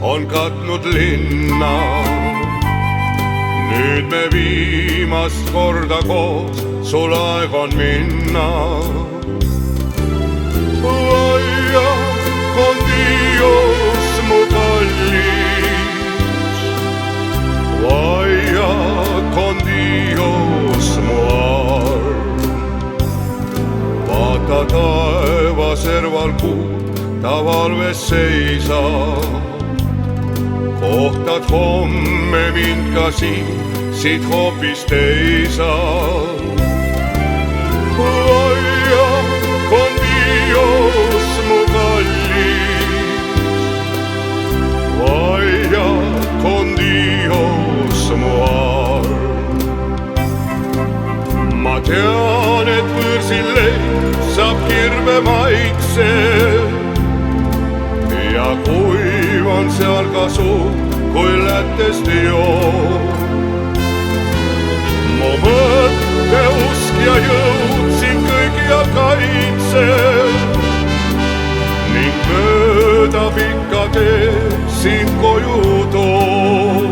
on katnud linna. Nüüd me viimast korda koos, sul aeg on minna. Vaya con Dios mu kallis, vaya con Dios mu arm. Vaata taeva serval kuu, ta valves seisab. Kohtad homme mind ka siit hoopis teisal. Vaya con Dios mu kallis, vaya con Dios mu arm. Ma tean, et võõrsil leib saab kirve maitse ja kuiv on seal ka suu, kui Lätest joon. Mu mõtte, usk ja jõud sind kõigil kaitseb ning mööda pikka teed sind koju toob.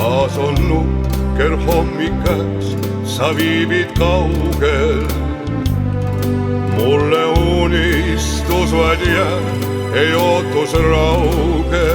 Taas on nukker hommik käes, sa viibid kaugel. Mulle unistus vaid jääb, ei ootus rauge.